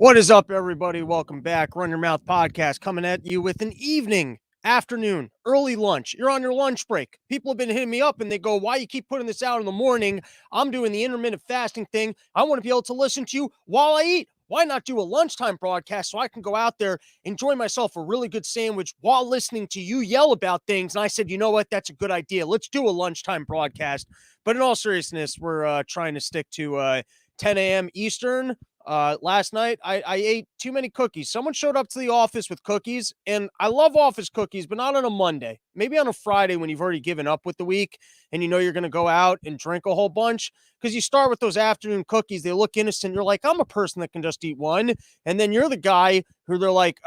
What is up, everybody? Welcome back. Run Your Mouth podcast coming at you with an evening, afternoon, early lunch. You're on your lunch break. People have been hitting me up and they go, why you keep putting this out in the morning? I'm doing the intermittent fasting thing. I want to be able to listen to you while I eat. Why not do a lunchtime broadcast so I can go out there, enjoy myself a really good sandwich while listening to you yell about things? And I said, you know what? That's a good idea. Let's do a lunchtime broadcast. But in all seriousness, we're trying to stick to 10 a.m. Eastern. Last night, I ate too many cookies. Someone showed up to the office with cookies, and I love office cookies, but not on a Monday. Maybe on a Friday when you've already given up with the week and you know you're going to go out and drink a whole bunch. Because you start with those afternoon cookies, they look innocent. You're like, I'm a person that can just eat one. And then you're the guy who they're like,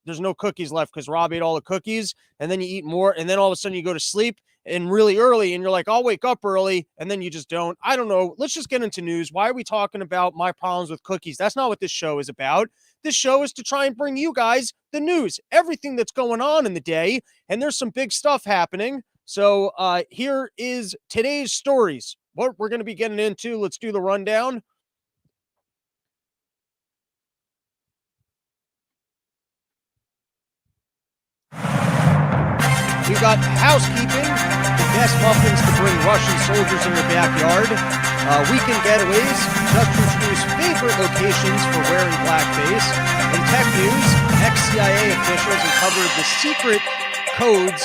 there's no cookies left because Rob ate all the cookies. And then you eat more. And then all of a sudden you go to sleep and really early and you're like, I'll wake up early, and then you just don't. I don't know. Let's just get into news. Why are we talking about my problems with cookies? That's not what this show is about. This show is to try and bring you guys the news, everything that's going on in the day, and there's some big stuff happening. So here is today's stories, what we're going to be getting into. Let's do the rundown. We got housekeeping, the best muffins to bring Russian soldiers in your backyard, weekend getaways, Dutchman's Crew's favorite locations for wearing blackface, and tech news, ex-CIA officials uncovered the secret codes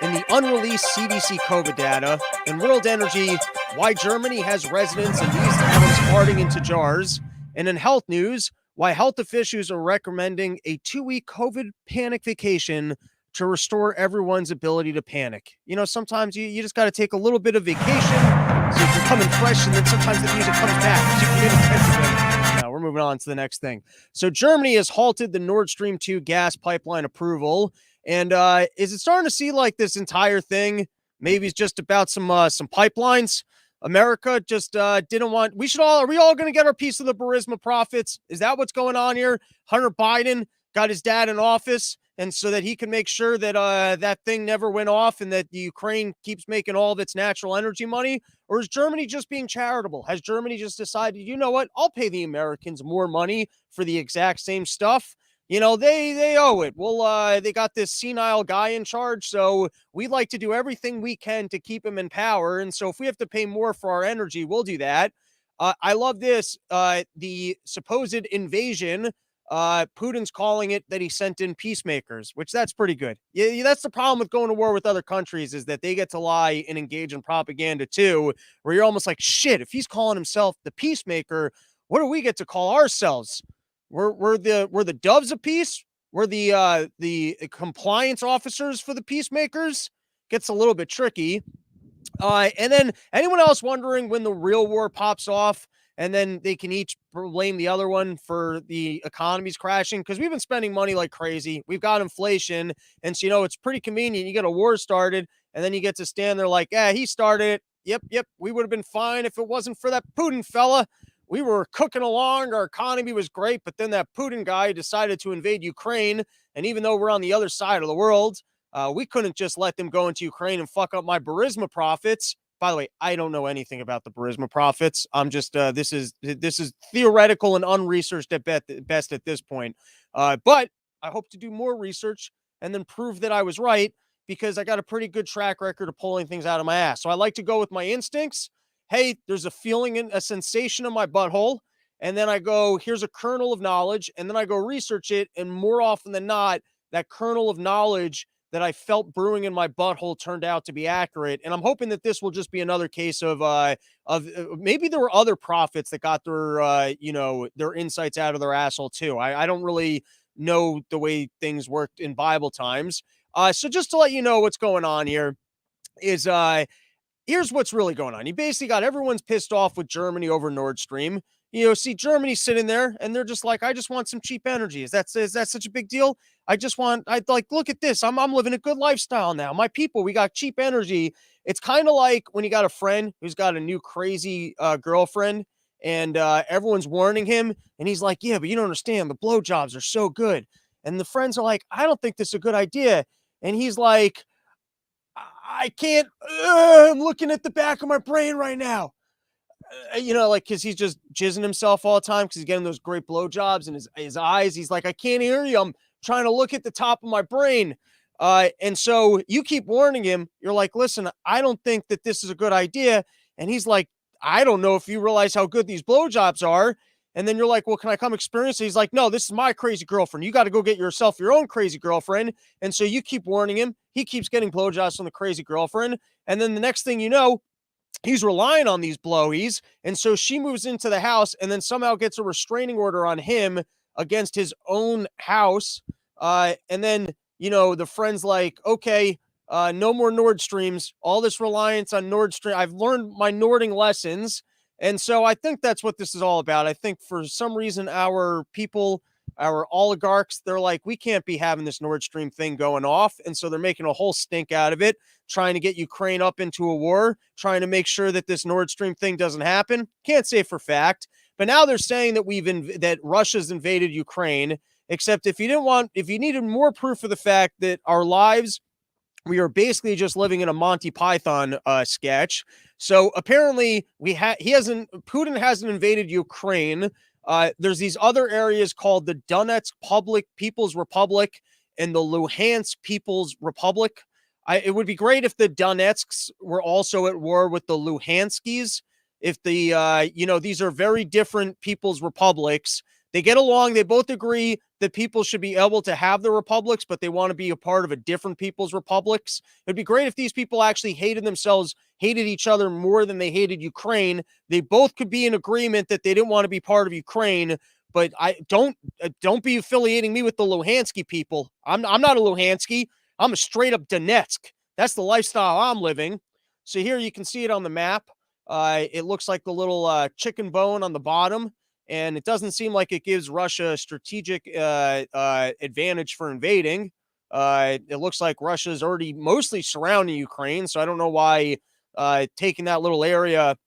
in the unreleased CDC COVID data, and world energy, why Germany has residents and these atoms farting into jars, and in health news, why health officials are recommending a 2-week COVID panic vacation to restore everyone's ability to panic. You know, sometimes you just got to take a little bit of vacation so you can come in fresh, and then sometimes the music comes back so you can get attention again. Now we're moving on to the next thing. So Germany has halted the Nord Stream 2 gas pipeline approval. And is it starting to see like this entire thing maybe it's just about some pipelines? America just didn't want, are we all going to get our piece of the Burisma profits? Is that what's going on here? Hunter Biden got his dad in office, and so that he can make sure that that thing never went off and that the Ukraine keeps making all of its natural energy money? Or is Germany just being charitable? Has Germany just decided, you know what, I'll pay the Americans more money for the exact same stuff? You know, they owe it. Well, they got this senile guy in charge, so we'd like to do everything we can to keep him in power. And so if we have to pay more for our energy, we'll do that. I love this. The supposed invasion, Putin's calling it that he sent in peacemakers, which that's pretty good. Yeah, that's the problem with going to war with other countries, is that they get to lie and engage in propaganda too, where you're almost like, shit, if he's calling himself the peacemaker, what do we get to call ourselves? We're the doves of peace. We're the compliance officers for the peacemakers. Gets a little bit tricky. And then anyone else wondering when the real war pops off, and then they can each blame the other one for the economy's crashing, because we've been spending money like crazy. We've got inflation. And so, you know, it's pretty convenient. You get a war started, and then you get to stand there like, he started it. Yep. We would have been fine if it wasn't for that Putin fella. We were cooking along. Our economy was great. But then that Putin guy decided to invade Ukraine. And even though we're on the other side of the world, we couldn't just let them go into Ukraine and fuck up my Burisma profits. By the way, I don't know anything about the Burisma profits. I'm just, this is theoretical and unresearched at best at this point. But I hope to do more research and then prove that I was right, because I got a pretty good track record of pulling things out of my ass. So I like to go with my instincts. Hey, there's a feeling and a sensation in my butthole. And then I go, here's a kernel of knowledge. And then I go research it. And more often than not, that kernel of knowledge that I felt brewing in my butthole turned out to be accurate. And I'm hoping that this will just be another case of maybe there were other prophets that got their, their insights out of their asshole too. I don't really know the way things worked in Bible times. So just to let you know what's going on here is, here's what's really going on. You basically got everyone's pissed off with Germany over Nord Stream. You know, see Germany sitting there and they're just like, I just want some cheap energy. Is that such a big deal? I'd like, look at this. I'm living a good lifestyle now. My people, we got cheap energy. It's kind of like when you got a friend who's got a new crazy girlfriend, and everyone's warning him. And he's like, yeah, but you don't understand. The blowjobs are so good. And the friends are like, I don't think this is a good idea. And he's like, I can't, I'm looking at the back of my brain right now. like, because he's just jizzing himself all the time because he's getting those great blowjobs and his eyes. He's like, I can't hear you. I'm trying to look at the top of my brain. And so you keep warning him. You're like, listen, I don't think that this is a good idea. And he's like, I don't know if you realize how good these blowjobs are. And then you're like, well, can I come experience it? He's like, no, this is my crazy girlfriend. You got to go get yourself your own crazy girlfriend. And so you keep warning him. He keeps getting blowjobs from the crazy girlfriend. And then the next thing you know, he's relying on these blowies. And so she moves into the house and then somehow gets a restraining order on him against his own house. And then, the friend's like, okay, no more Nord Streams, all this reliance on Nord Stream. I've learned my Nording lessons. And so I think that's what this is all about. I think for some reason, our people, our oligarchs, they're like, we can't be having this Nord Stream thing going off. And so they're making a whole stink out of it, trying to get Ukraine up into a war, trying to make sure that this Nord Stream thing doesn't happen. Can't say for fact, but now they're saying that that Russia's invaded Ukraine. Except if you needed more proof of the fact that our lives, we are basically just living in a Monty Python sketch. So apparently Putin hasn't invaded Ukraine. There's these other areas called the Donetsk People's Republic and the Luhansk People's Republic. It would be great if the Donetsks were also at war with the Luhanskis. If these are very different people's republics. They get along. They both agree that people should be able to have the republics, but they want to be a part of a different people's republics. It'd be great if these people actually hated each other more than they hated Ukraine. They both could be in agreement that they didn't want to be part of Ukraine, but don't be affiliating me with the Luhansky people. I'm not a Luhansky. I'm a straight up Donetsk. That's the lifestyle I'm living. So here you can see it on the map. It looks like the little chicken bone on the bottom. And it doesn't seem like it gives Russia a strategic advantage for invading. It looks like Russia's already mostly surrounding Ukraine, so I don't know why taking that little area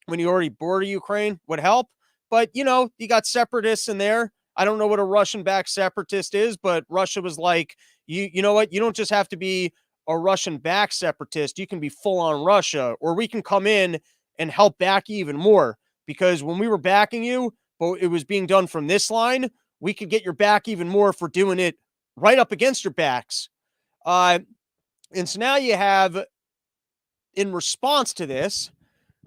when you already border Ukraine would help. But, you got separatists in there. I don't know what a Russian-backed separatist is, but Russia was like, you know what? You don't just have to be a Russian-backed separatist. You can be full-on Russia, or we can come in and help back you even more. Because when we were backing you, but it was being done from this line, we could get your back even more for doing it right up against your backs. And so now you have, in response to this,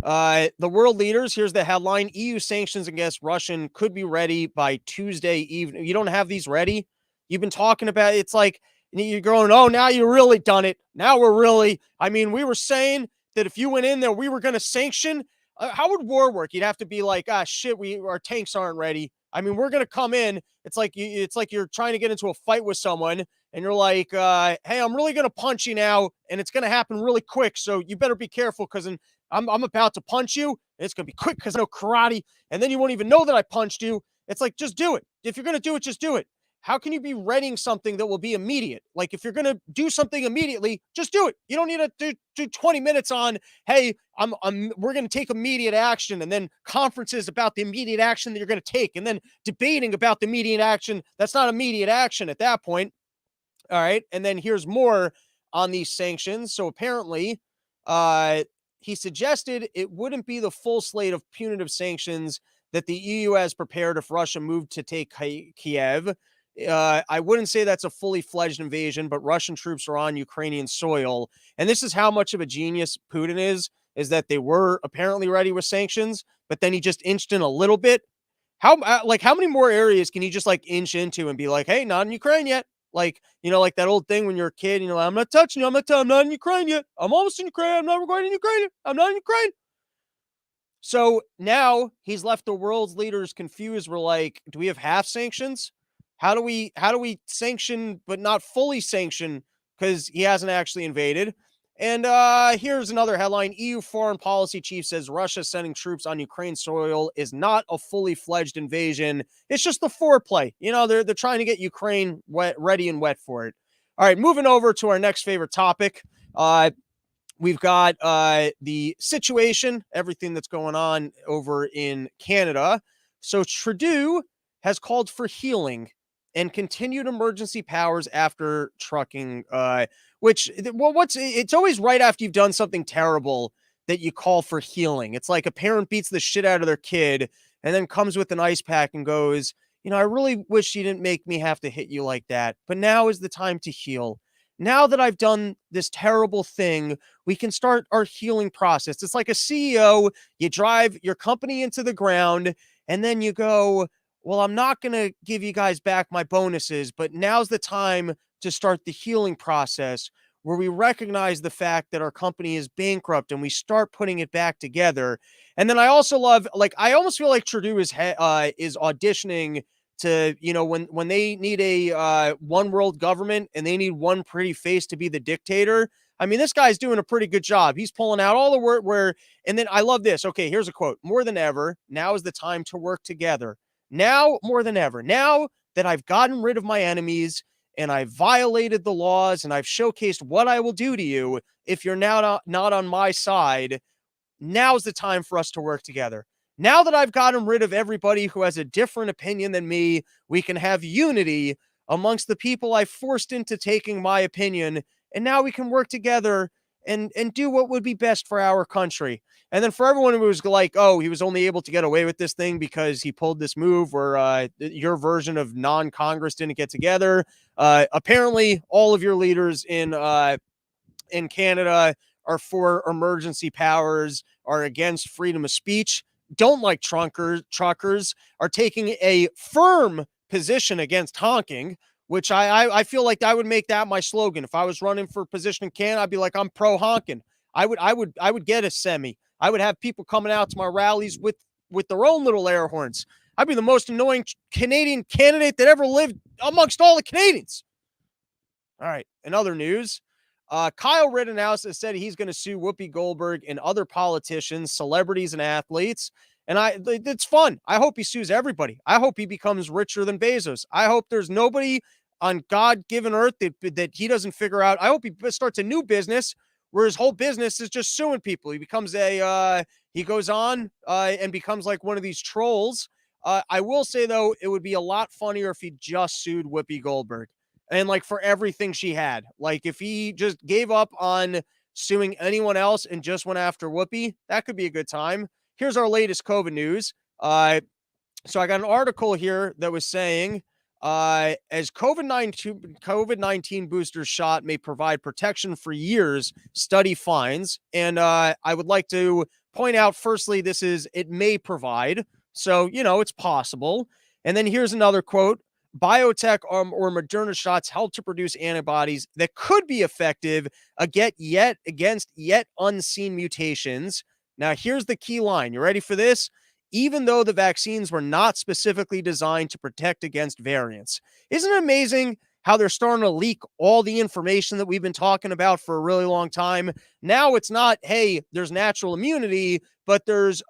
the world leaders, here's the headline: EU sanctions against Russia could be ready by Tuesday evening. You don't have these ready? You've been talking about it. It's like you're going, oh, now you really done it. Now we were saying that if you went in there, we were going to sanction. How would war work? You'd have to be like, shit, our tanks aren't ready. We're going to come in. It's like you're trying to get into a fight with someone and you're like, hey, I'm really going to punch you now. And it's going to happen really quick. So you better be careful because I'm about to punch you. And it's going to be quick because I know karate. And then you won't even know that I punched you. It's like, just do it. If you're going to do it, just do it. How can you be readying something that will be immediate? Like if you're going to do something immediately, just do it. You don't need to do 20 minutes on, hey, we're going to take immediate action, and then conferences about the immediate action that you're going to take, and then debating about the immediate action. That's not immediate action at that point. All right. And then here's more on these sanctions. So apparently, he suggested it wouldn't be the full slate of punitive sanctions that the EU has prepared if Russia moved to take Kiev. I wouldn't say that's a fully fledged invasion, but Russian troops are on Ukrainian soil. And this is how much of a genius Putin is that they were apparently ready with sanctions, but then he just inched in a little bit. How many more areas can he just inch into and be like, hey, not in Ukraine yet? Like that old thing when you're a kid, I'm not touching you. I'm not in Ukraine yet. I'm almost in Ukraine. I'm not going in Ukraine. I'm not in Ukraine. So now he's left the world's leaders confused. We're like, do we have half sanctions? How do we sanction but not fully sanction because he hasn't actually invaded? And here's another headline: EU foreign policy chief says Russia sending troops on Ukraine soil is not a fully fledged invasion. It's just the foreplay. They're trying to get Ukraine ready and wet for it. All right, moving over to our next favorite topic. We've got the situation, everything that's going on over in Canada. So Trudeau has called for healing and continued emergency powers after trucking, it's always right after you've done something terrible that you call for healing. It's like a parent beats the shit out of their kid and then comes with an ice pack and goes, I really wish you didn't make me have to hit you like that, but now is the time to heal. Now that I've done this terrible thing, we can start our healing process. It's like a CEO. You drive your company into the ground and then you go, well, I'm not going to give you guys back my bonuses, but now's the time to start the healing process where we recognize the fact that our company is bankrupt and we start putting it back together. And then I also love, like, I almost feel like Trudeau is auditioning to, when they need a one world government and they need one pretty face to be the dictator. I mean, this guy's doing a pretty good job. He's pulling out all the work and then I love this. Okay, here's a quote. More than ever, now is the time to work together. Now more than ever. Now that I've gotten rid of my enemies and I've violated the laws and I've showcased what I will do to you if you're now not on my side, now's the time for us to work together. Now that I've gotten rid of everybody who has a different opinion than me, we can have unity amongst the people I forced into taking my opinion. And now we can work together and do what would be best for our country. And then for everyone who was like, oh, he was only able to get away with this thing because he pulled this move where your version of non-Congress didn't get together. Apparently, all of your leaders in Canada are for emergency powers, are against freedom of speech, don't like truckers, are taking a firm position against honking, which I feel like I would make that my slogan. If I was running for position in Canada, I'd be like, I'm pro honking. I would get a semi. I would have people coming out to my rallies with their own little air horns. I'd be the most annoying Canadian candidate that ever lived amongst all the Canadians. All right. In other news, Kyle Rittenhouse has said he's going to sue Whoopi Goldberg and other politicians, celebrities, and athletes. And it's fun. I hope he sues everybody. I hope he becomes richer than Bezos. I hope there's nobody on God-given earth that he doesn't figure out. I hope he starts a new business where his whole business is just suing people. He becomes he goes on and becomes like one of these trolls. I will say, though, it would be a lot funnier if he just sued Whoopi Goldberg. And like for everything she had, like if he just gave up on suing anyone else and just went after Whoopi, that could be a good time. Here's our latest COVID news. So I got an article here that was saying, as COVID-19 booster shot may provide protection for years, study finds. And I would like to point out, firstly, it may provide. So, it's possible. And then here's another quote. Biotech or Moderna shots help to produce antibodies that could be effective against yet unseen mutations. Now, here's the key line. You ready for this? Even though the vaccines were not specifically designed to protect against variants. Isn't it amazing how they're starting to leak all the information that we've been talking about for a really long time? Now it's not, hey, there's natural immunity, but there's,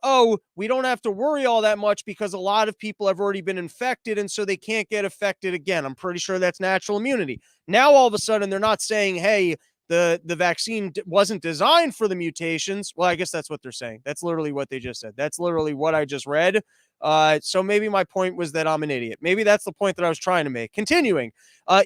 we don't have to worry all that much because a lot of people have already been infected and so they can't get affected again. I'm pretty sure that's natural immunity. Now, all of a sudden, they're not saying, hey, the vaccine wasn't designed for the mutations. Well, I guess that's what they're saying. That's literally what they just said. That's literally what I just read. So maybe my point was that I'm an idiot. Maybe that's the point that I was trying to make. Continuing,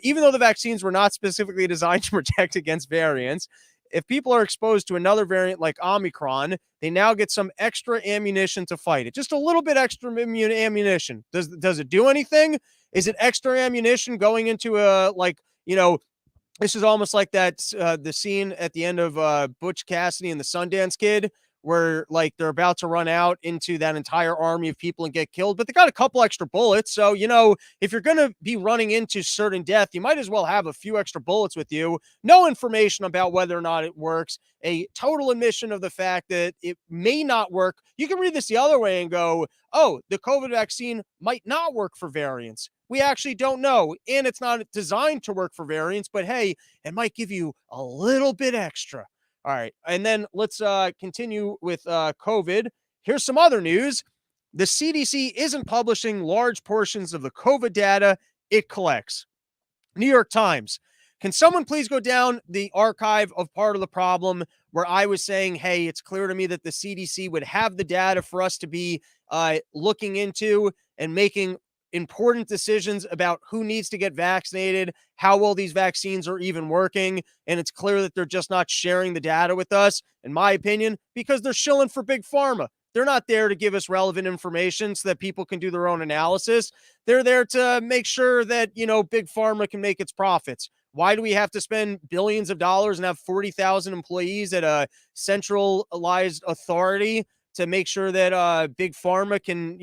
even though the vaccines were not specifically designed to protect against variants, if people are exposed to another variant like Omicron, they now get some extra ammunition to fight it. Just a little bit extra ammunition. Does it do anything? Is it extra ammunition going into this is almost like that the scene at the end of Butch Cassidy and the Sundance Kid, where like they're about to run out into that entire army of people and get killed, but they got a couple extra bullets. So, if you're going to be running into certain death, you might as well have a few extra bullets with you. No information about whether or not it works. A total admission of the fact that it may not work. You can read this the other way and go, oh, the COVID vaccine might not work for variants. We actually don't know. And it's not designed to work for variants, but hey, it might give you a little bit extra. All right. And then let's continue with COVID. Here's some other news. The CDC isn't publishing large portions of the COVID data it collects. New York Times. Can someone please go down the archive of part of the problem where I was saying, hey, it's clear to me that the CDC would have the data for us to be looking into and making important decisions about who needs to get vaccinated, how well these vaccines are even working. And it's clear that they're just not sharing the data with us, in my opinion, because they're shilling for big pharma. They're not there to give us relevant information so that people can do their own analysis. They're there to make sure that, big pharma can make its profits. Why do we have to spend billions of dollars and have 40,000 employees at a centralized authority to make sure that big pharma can,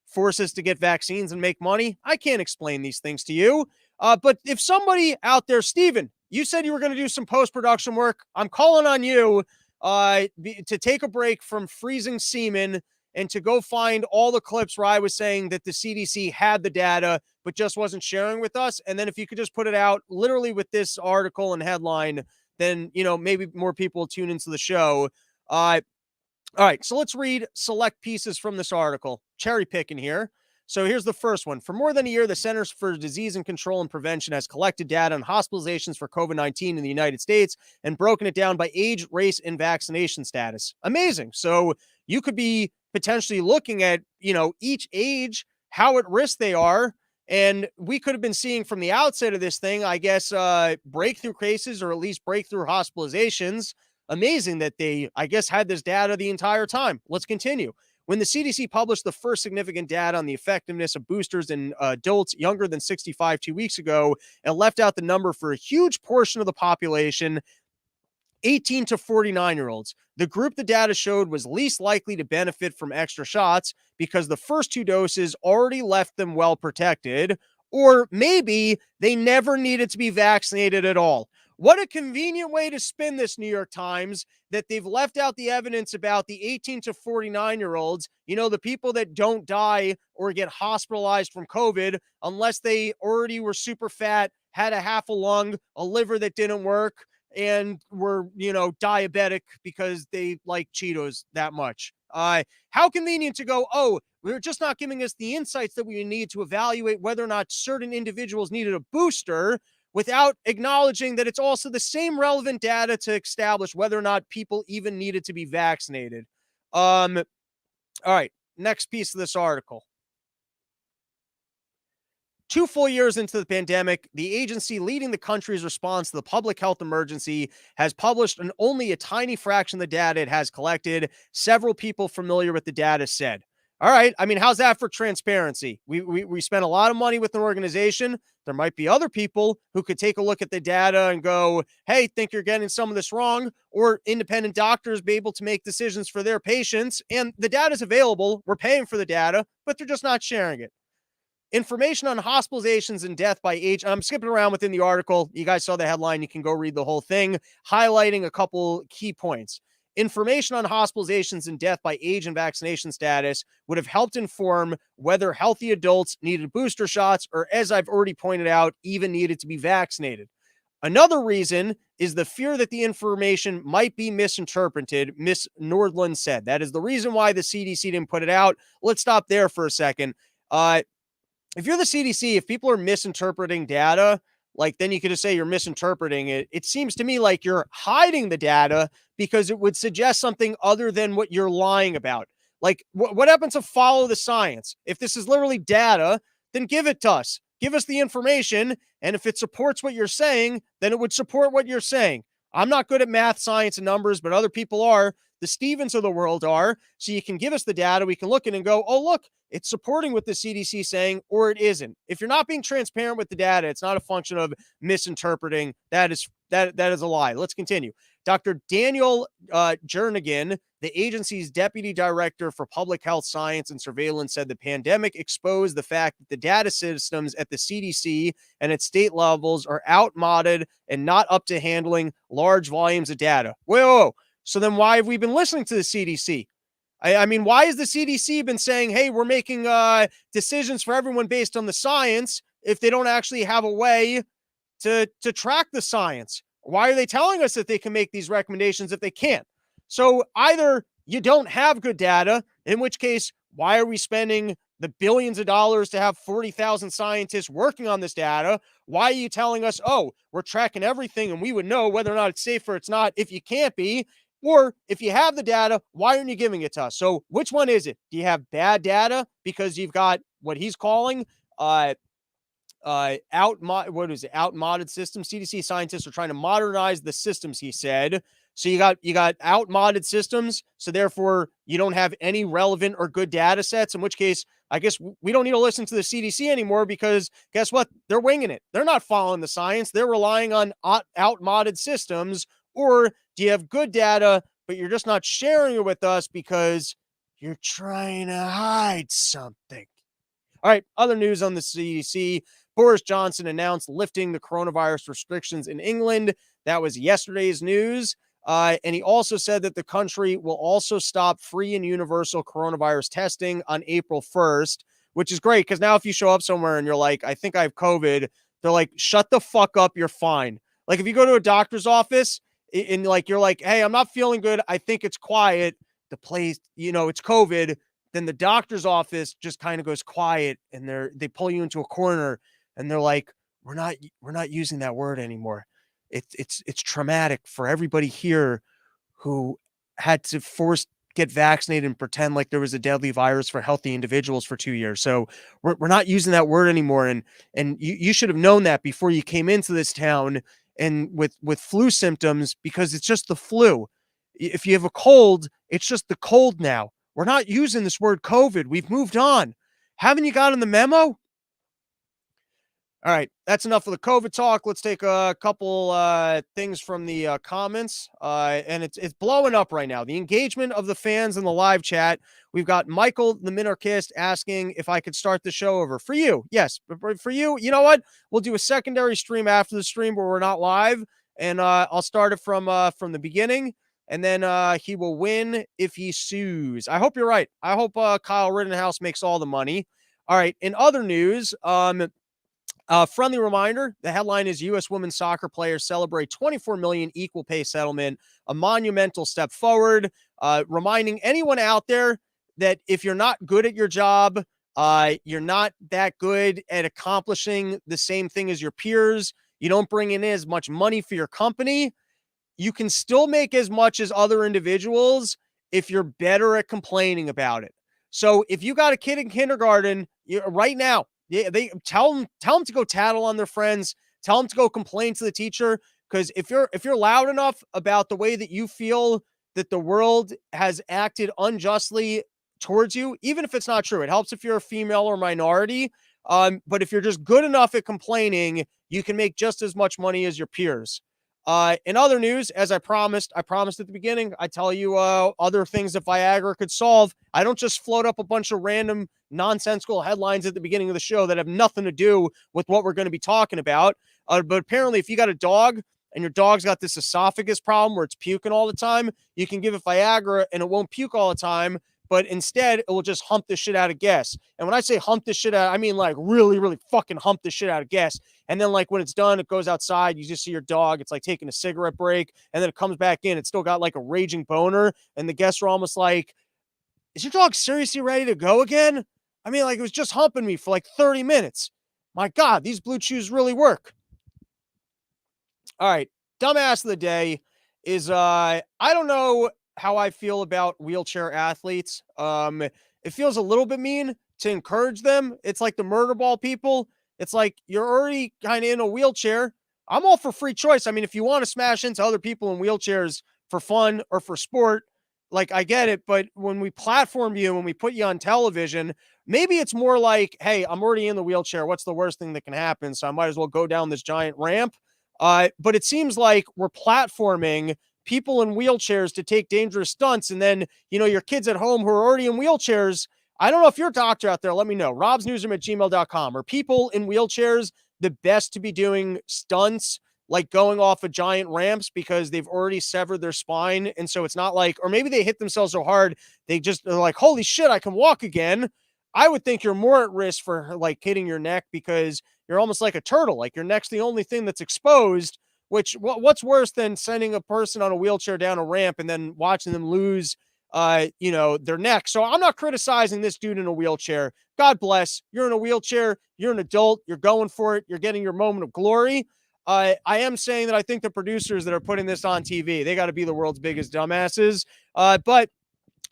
force us to get vaccines and make money? I can't explain these things to you. But if somebody out there, Steven, you said you were going to do some post-production work. I'm calling on you to take a break from freezing semen and to go find all the clips where I was saying that the CDC had the data but just wasn't sharing with us. And then if you could just put it out literally with this article and headline, then, maybe more people will tune into the show. All right, so let's read select pieces from this article. Cherry picking here. So here's the first one. For more than a year, the Centers for Disease and Control and Prevention has collected data on hospitalizations for COVID-19 in the United States and broken it down by age, race, and vaccination status. Amazing. So you could be potentially looking at, each age, how at risk they are. And we could have been seeing from the outset of this thing, I guess, breakthrough cases or at least breakthrough hospitalizations. Amazing that they, I guess, had this data the entire time. Let's continue. When the CDC published the first significant data on the effectiveness of boosters in adults younger than 65 2 weeks ago, and left out the number for a huge portion of the population, 18 to 49-year-olds. The group the data showed was least likely to benefit from extra shots because the first 2 doses already left them well protected, or maybe they never needed to be vaccinated at all. What a convenient way to spin this, New York Times, that they've left out the evidence about the 18 to 49-year-olds, the people that don't die or get hospitalized from COVID unless they already were super fat, had a half a lung, a liver that didn't work, and were, diabetic because they like Cheetos that much. How convenient to go, oh, we're just not giving us the insights that we need to evaluate whether or not certain individuals needed a booster, without acknowledging that it's also the same relevant data to establish whether or not people even needed to be vaccinated. All right, next piece of this article. 2 full years into the pandemic, the agency leading the country's response to the public health emergency has published only a tiny fraction of the data it has collected, several people familiar with the data said. All right, I mean, how's that for transparency? We spent a lot of money with an organization. There might be other people who could take a look at the data and go, hey, think you're getting some of this wrong, or independent doctors be able to make decisions for their patients. And the data is available. We're paying for the data, but they're just not sharing it. Information on hospitalizations and death by age. I'm skipping around within the article. You guys saw the headline. You can go read the whole thing, highlighting a couple key points. Information on hospitalizations and death by age and vaccination status would have helped inform whether healthy adults needed booster shots or, as I've already pointed out, even needed to be vaccinated. Another reason is the fear that the information might be misinterpreted, Ms. Nordland said. That is the reason why the CDC didn't put it out. Let's stop there for a second. If you're the CDC, if people are misinterpreting data, then you could just say you're misinterpreting it. It seems to me like you're hiding the data because it would suggest something other than what you're lying about. What happens to follow the science? If this is literally data, then give it to us. Give us the information. And if it supports what you're saying, then it would support what you're saying. I'm not good at math, science, and numbers, but other people are. The Stevens of the world are. So you can give us the data. We can look at it and go, oh, look, it's supporting what the CDC is saying, or it isn't. If you're not being transparent with the data, it's not a function of misinterpreting. That is a lie. Let's continue. Dr. Daniel Jernigan, the agency's deputy director for public health science and surveillance, said the pandemic exposed the fact that the data systems at the CDC and at state levels are outmoded and not up to handling large volumes of data. Whoa. So then why have we been listening to the CDC? I mean, why has the CDC been saying, hey, we're making decisions for everyone based on the science if they don't actually have a way to track the science? Why are they telling us that they can make these recommendations if they can't? So either you don't have good data, in which case, why are we spending the billions of dollars to have 40,000 scientists working on this data? Why are you telling us, oh, we're tracking everything and we would know whether or not it's safe or it's not if you can't be? Or if you have the data, why aren't you giving it to us? So which one is it? Do you have bad data because you've got what he's calling outmoded systems? CDC scientists are trying to modernize the systems, he said. So you got outmoded systems, so therefore you don't have any relevant or good data sets, in which case I guess we don't need to listen to the CDC anymore, because guess what? They're winging it. They're not following the science. They're relying on outmoded systems. Or do you have good data, but you're just not sharing it with us because you're trying to hide something? All right, other news on the CDC. Boris Johnson announced lifting the coronavirus restrictions in England. That was yesterday's news. And he also said that the country will also stop free and universal coronavirus testing on April 1st, which is great because now if you show up somewhere and you're like, I think I have COVID, they're like, shut the fuck up, you're fine. Like if you go to a doctor's office and like you're like, hey, I'm not feeling good, I think it's quiet, the place, it's COVID, then the doctor's office just kind of goes quiet and they pull you into a corner and they're like, we're not using that word anymore. It's traumatic for everybody here who had to get vaccinated and pretend like there was a deadly virus for healthy individuals for 2 years. So we're not using that word anymore. And you should have known that before you came into this town and with flu symptoms, because it's just the flu. If you have a cold, it's just the cold now. We're not using this word COVID. We've moved on. Haven't you gotten the memo? All right, that's enough of the COVID talk. Let's take a couple things from the comments, and it's blowing up right now. The engagement of the fans in the live chat. We've got Michael, the minarchist, asking if I could start the show over. For you, yes. But for you, you know what? We'll do a secondary stream after the stream where we're not live, and I'll start it from the beginning, and then he will win if he sues. I hope you're right. I hope Kyle Rittenhouse makes all the money. All right, in other news, friendly reminder, the headline is U.S. women's soccer players celebrate $24 million equal pay settlement, a monumental step forward, reminding anyone out there that if you're not good at your job, you're not that good at accomplishing the same thing as your peers, you don't bring in as much money for your company, you can still make as much as other individuals if you're better at complaining about it. So if you got a kid in kindergarten right now, they tell them to go tattle on their friends, tell them to go complain to the teacher, because if you're loud enough about the way that you feel that the world has acted unjustly towards you, even if it's not true, it helps if you're a female or minority. But if you're just good enough at complaining, you can make just as much money as your peers. In other news, as I promised at the beginning, I tell you other things that Viagra could solve. I don't just float up a bunch of random nonsensical headlines at the beginning of the show that have nothing to do with what we're going to be talking about. But apparently, if you got a dog and your dog's got this esophagus problem where it's puking all the time, you can give it Viagra and it won't puke all the time, but instead it will just hump the shit out of gas. And when I say hump the shit out, I mean like really, really fucking hump the shit out of gas. And then like when it's done, it goes outside, you just see your dog, it's like taking a cigarette break, and then it comes back in, it's still got like a raging boner, and the guests are almost like, is your dog seriously ready to go again? I mean, like it was just humping me for like 30 minutes. My God, these blue chews really work. All right, dumbass of the day is I don't know how I feel about wheelchair athletes. It feels a little bit mean to encourage them. It's like the murder ball people. It's like you're already kind of in a wheelchair. I'm all for free choice. I mean, if you want to smash into other people in wheelchairs for fun or for sport, like I get it. But when we platform you, when we put you on television, maybe it's more like, hey, I'm already in the wheelchair. What's the worst thing that can happen? So I might as well go down this giant ramp. But it seems like we're platforming people in wheelchairs to take dangerous stunts. And then, your kids at home who are already in wheelchairs, I don't know if you're a doctor out there, let me know. robsnewsroom@gmail.com. Are people in wheelchairs the best to be doing stunts, like going off of giant ramps because they've already severed their spine? And so it's not like, or maybe they hit themselves so hard, they're like, holy shit, I can walk again. I would think you're more at risk for like hitting your neck because you're almost like a turtle. Like your neck's the only thing that's exposed, which what's worse than sending a person on a wheelchair down a ramp and then watching them lose, their neck. So I'm not criticizing this dude in a wheelchair. God bless. You're in a wheelchair. You're an adult. You're going for it. You're getting your moment of glory. I am saying that I think the producers that are putting this on TV, they got to be the world's biggest dumbasses. But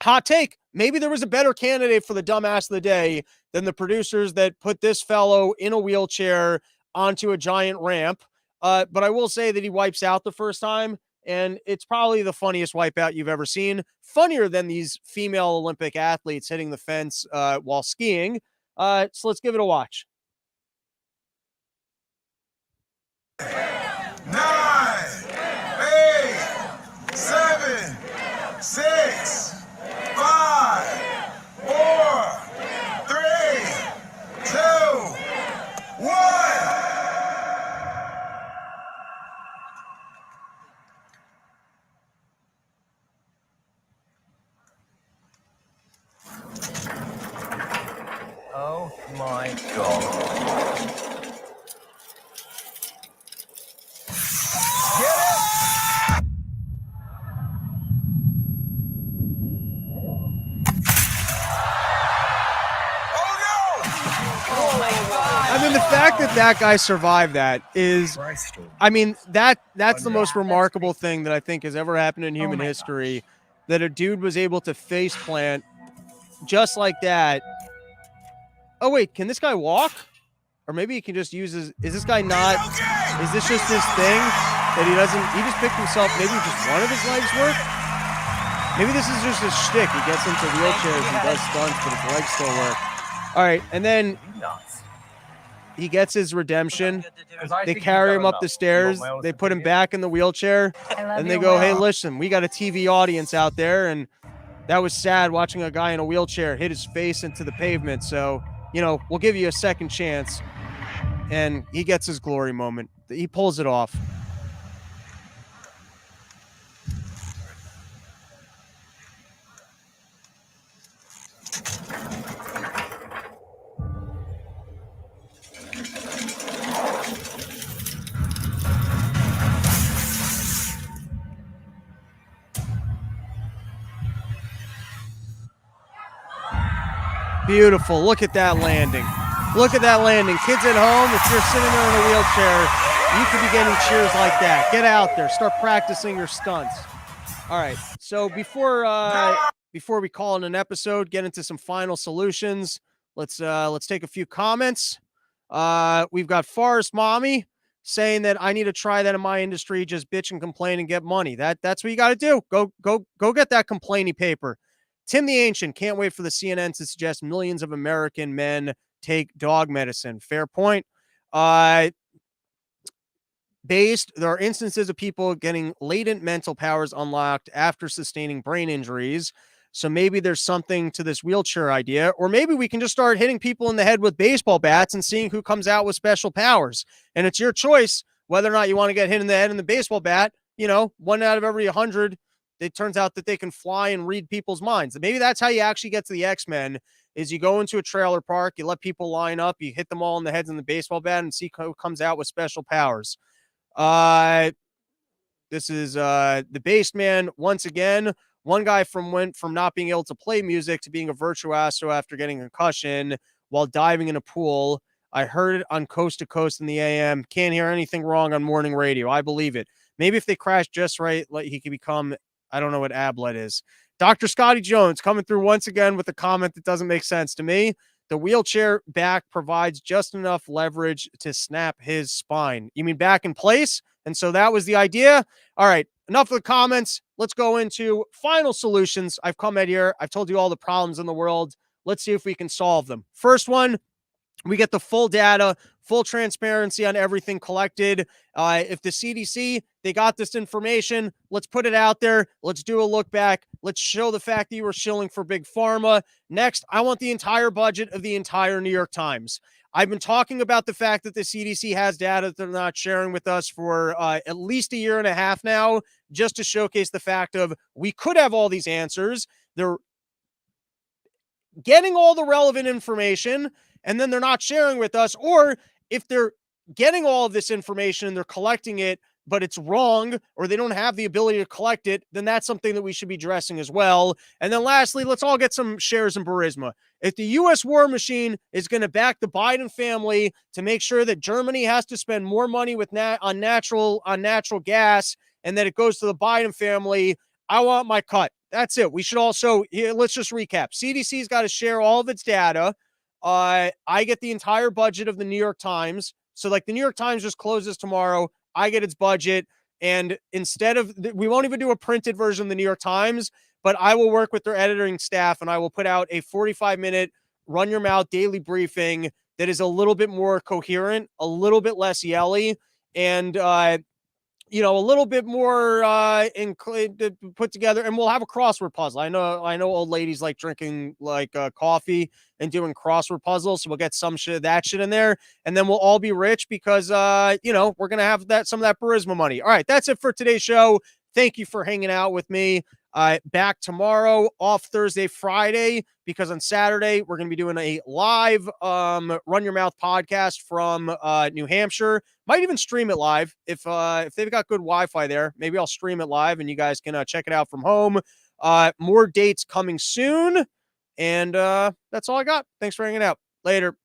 hot take, maybe there was a better candidate for the dumbass of the day than the producers that put this fellow in a wheelchair onto a giant ramp. But I will say that he wipes out the first time, and it's probably the funniest wipeout you've ever seen. Funnier than these female Olympic athletes hitting the fence while skiing. So let's give it a watch. 9, 8, 7, 6, 5, 4, 3, 2, 1. Oh my God. I mean, the fact that that guy survived that is, I mean, that's the most remarkable thing that I think has ever happened in human history, that a dude was able to face plant just like that. Oh, wait, can this guy walk? Or maybe he can just use his, is this guy not, is this just his thing that he doesn't, he just picked himself, maybe just one of his legs work? Maybe this is just his shtick. He gets into wheelchairs and does stunts, but his legs still work. All right, and then he gets his redemption. They carry him up the stairs. They put him back in the wheelchair. And they go, hey, listen, we got a TV audience out there. And that was sad watching a guy in a wheelchair hit his face into the pavement. So, you know, we'll give you a second chance. And he gets his glory moment. He pulls it off. Beautiful. Look at that landing. Look at that landing. Kids at home, if you're sitting there in a wheelchair, you could be getting cheers like that. Get out there. Start practicing your stunts. All right. So before we call it an episode, get into some final solutions. Let's take a few comments. We've got Forest Mommy saying that I need to try that in my industry. Just bitch and complain and get money. That's what you got to do. Go get that complaining paper. Tim the Ancient, can't wait for the CNN to suggest millions of American men take dog medicine. Fair point. There are instances of people getting latent mental powers unlocked after sustaining brain injuries. So maybe there's something to this wheelchair idea, or maybe we can just start hitting people in the head with baseball bats and seeing who comes out with special powers. And it's your choice whether or not you want to get hit in the head in the baseball bat. You know, 1 out of every 100. It turns out that they can fly and read people's minds. Maybe that's how you actually get to the X-Men, is you go into a trailer park, you let people line up, you hit them all in the heads in the baseball bat and see who comes out with special powers. This is the Based Man once again. One guy went from not being able to play music to being a virtuoso after getting a concussion while diving in a pool. I heard it on Coast to Coast in the AM. Can't hear anything wrong on morning radio. I believe it. Maybe if they crash just right, like he could become, I don't know what Ablet is. Dr. Scotty Jones coming through once again with a comment that doesn't make sense to me. The wheelchair back provides just enough leverage to snap his spine. You mean back in place? And so that was the idea. All right, enough of the comments. Let's go into final solutions. I've come at here. I've told you all the problems in the world. Let's see if we can solve them. First one, we get the full data, full transparency on everything collected. If the CDC, they got this information, let's put it out there. Let's do a look back. Let's show the fact that you were shilling for Big Pharma. Next, I want the entire budget of the entire New York Times. I've been talking about the fact that the CDC has data that they're not sharing with us for at least a year and a half now, just to showcase the fact of we could have all these answers. They're getting all the relevant information, and then they're not sharing with us. Or if they're getting all of this information and they're collecting it, but it's wrong, or they don't have the ability to collect it, then that's something that we should be addressing as well. And then lastly, let's all get some shares in Burisma. If the U.S. war machine is going to back the Biden family to make sure that Germany has to spend more money on natural gas and that it goes to the Biden family, I want my cut. That's it. We should also, let's just recap. CDC's got to share all of its data. I get the entire budget of the New York Times. So like the New York Times just closes tomorrow. I get its budget. And instead of, we won't even do a printed version of the New York Times, but I will work with their editing staff and I will put out a 45-minute run your mouth daily briefing that is a little bit more coherent, a little bit less yelly, and a little bit more put together, and we'll have a crossword puzzle. I know old ladies like drinking coffee and doing crossword puzzles, so we'll get some of that shit in there, and then we'll all be rich because we're gonna have some of that Burisma money. All right, that's it for today's show. Thank you for hanging out with me. Back tomorrow, off Thursday, Friday, because on Saturday we're going to be doing a live Run Your Mouth podcast from New Hampshire. Might even stream it live if they've got good Wi-Fi there. Maybe I'll stream it live and you guys can check it out from home. More dates coming soon, and that's all I got. Thanks for hanging out. Later.